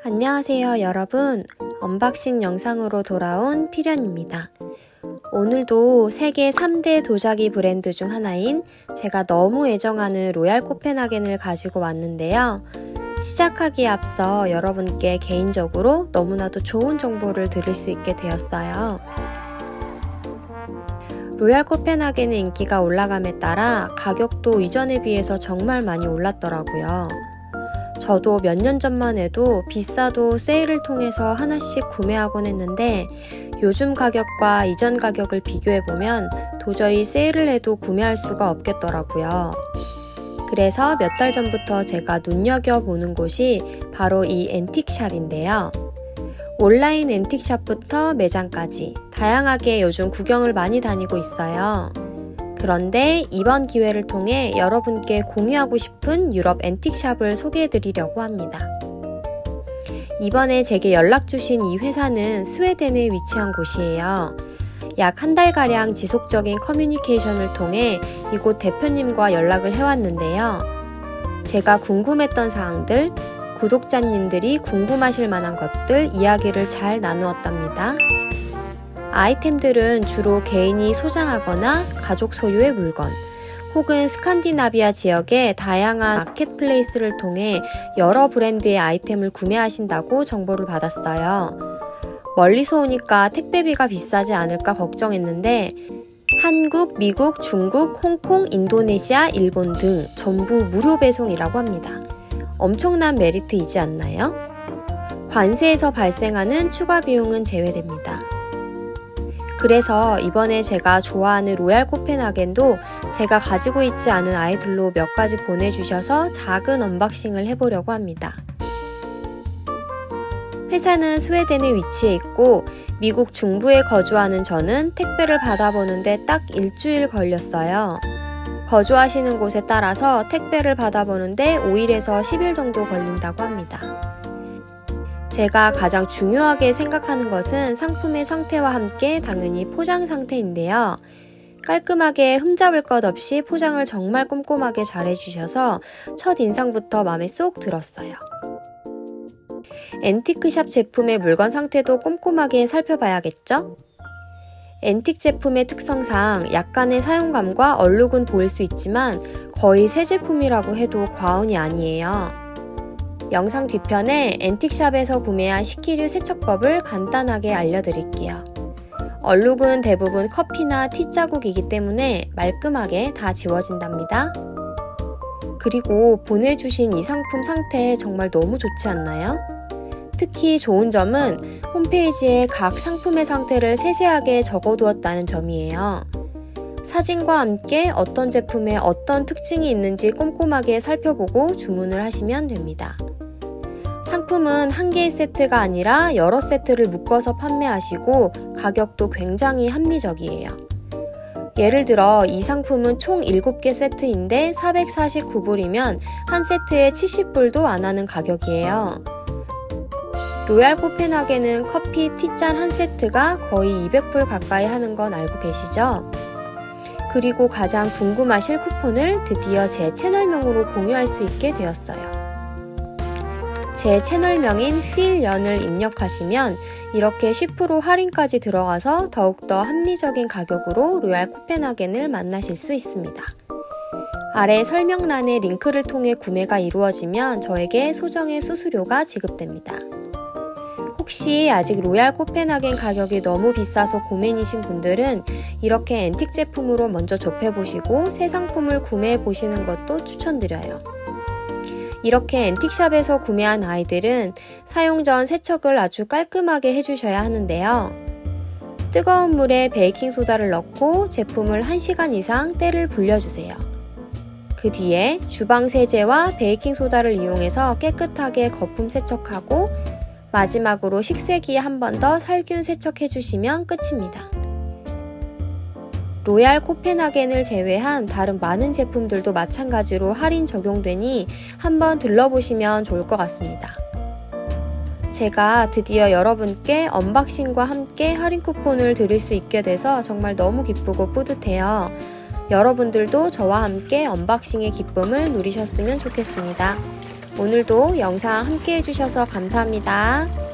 안녕하세요 여러분, 언박싱 영상으로 돌아온 필연입니다. 오늘도 세계 3대 도자기 브랜드 중 하나인 제가 너무 애정하는 로얄 코펜하겐을 가지고 왔는데요. 시작하기에 앞서 여러분께 개인적으로 너무나도 좋은 정보를 드릴 수 있게 되었어요. 로얄 코펜하겐의 인기가 올라감에 따라 가격도 이전에 비해서 정말 많이 올랐더라고요. 저도 몇 년 전만 해도 비싸도 세일을 통해서 하나씩 구매하곤 했는데 요즘 가격과 이전 가격을 비교해보면 도저히 세일을 해도 구매할 수가 없겠더라고요. 그래서 몇 달 전부터 제가 눈여겨보는 곳이 바로 이 앤틱샵인데요. 온라인 앤틱샵부터 매장까지 다양하게 요즘 구경을 많이 다니고 있어요. 그런데 이번 기회를 통해 여러분께 공유하고 싶은 유럽 앤틱샵을 소개해드리려고 합니다. 이번에 제게 연락 주신 이 회사는 스웨덴에 위치한 곳이에요. 약 한 달가량 지속적인 커뮤니케이션을 통해 이곳 대표님과 연락을 해왔는데요. 제가 궁금했던 사항들, 구독자님들이 궁금하실 만한 것들 이야기를 잘 나누었답니다. 아이템들은 주로 개인이 소장하거나 가족 소유의 물건, 혹은 스칸디나비아 지역의 다양한 마켓플레이스를 통해 여러 브랜드의 아이템을 구매하신다고 정보를 받았어요. 멀리서 오니까 택배비가 비싸지 않을까 걱정했는데 한국, 미국, 중국, 홍콩, 인도네시아, 일본 등 전부 무료 배송이라고 합니다. 엄청난 메리트이지 않나요? 관세에서 발생하는 추가 비용은 제외됩니다. 그래서 이번에 제가 좋아하는 로얄 코펜하겐도 제가 가지고 있지 않은 아이들로 몇 가지 보내주셔서 작은 언박싱을 해보려고 합니다. 회사는 스웨덴에 위치해 있고 미국 중부에 거주하는 저는 택배를 받아보는데 딱 일주일 걸렸어요. 거주하시는 곳에 따라서 택배를 받아보는데 5일에서 10일 정도 걸린다고 합니다. 제가 가장 중요하게 생각하는 것은 상품의 상태와 함께 당연히 포장 상태인데요. 깔끔하게 흠잡을 것 없이 포장을 정말 꼼꼼하게 잘 해주셔서 첫인상부터 마음에 쏙 들었어요. 앤티크샵 제품의 물건 상태도 꼼꼼하게 살펴봐야겠죠? 앤틱 제품의 특성상 약간의 사용감과 얼룩은 보일 수 있지만 거의 새 제품이라고 해도 과언이 아니에요. 영상 뒤편에 앤틱샵에서 구매한 식기류 세척법을 간단하게 알려드릴게요. 얼룩은 대부분 커피나 티 자국이기 때문에 말끔하게 다 지워진답니다. 그리고 보내주신 이 상품 상태 정말 너무 좋지 않나요? 특히 좋은 점은 홈페이지에 각 상품의 상태를 세세하게 적어두었다는 점이에요. 사진과 함께 어떤 제품에 어떤 특징이 있는지 꼼꼼하게 살펴보고 주문을 하시면 됩니다. 상품은 한 개의 세트가 아니라 여러 세트를 묶어서 판매하시고 가격도 굉장히 합리적이에요. 예를 들어 이 상품은 총 7개 세트인데 449불이면 한 세트에 70불도 안 하는 가격이에요. 로얄 코펜하겐은 커피, 티잔 한 세트가 거의 200불 가까이 하는 건 알고 계시죠? 그리고 가장 궁금하실 쿠폰을 드디어 제 채널명으로 공유할 수 있게 되었어요. 제 채널명인 필연을 입력하시면 이렇게 10% 할인까지 들어가서 더욱더 합리적인 가격으로 로얄 코펜하겐을 만나실 수 있습니다. 아래 설명란에 링크를 통해 구매가 이루어지면 저에게 소정의 수수료가 지급됩니다. 혹시 아직 로얄 코펜하겐 가격이 너무 비싸서 고민이신 분들은 이렇게 앤틱 제품으로 먼저 접해보시고 새 상품을 구매해보시는 것도 추천드려요. 이렇게 앤틱샵에서 구매한 아이들은 사용 전 세척을 아주 깔끔하게 해주셔야 하는데요. 뜨거운 물에 베이킹소다를 넣고 제품을 1시간 이상 때를 불려주세요. 그 뒤에 주방 세제와 베이킹소다를 이용해서 깨끗하게 거품 세척하고 마지막으로 식세기에 한 번 더 살균 세척해주시면 끝입니다. 로얄 코펜하겐을 제외한 다른 많은 제품들도 마찬가지로 할인 적용되니 한번 들러보시면 좋을 것 같습니다. 제가 드디어 여러분께 언박싱과 함께 할인 쿠폰을 드릴 수 있게 돼서 정말 너무 기쁘고 뿌듯해요. 여러분들도 저와 함께 언박싱의 기쁨을 누리셨으면 좋겠습니다. 오늘도 영상 함께 해주셔서 감사합니다.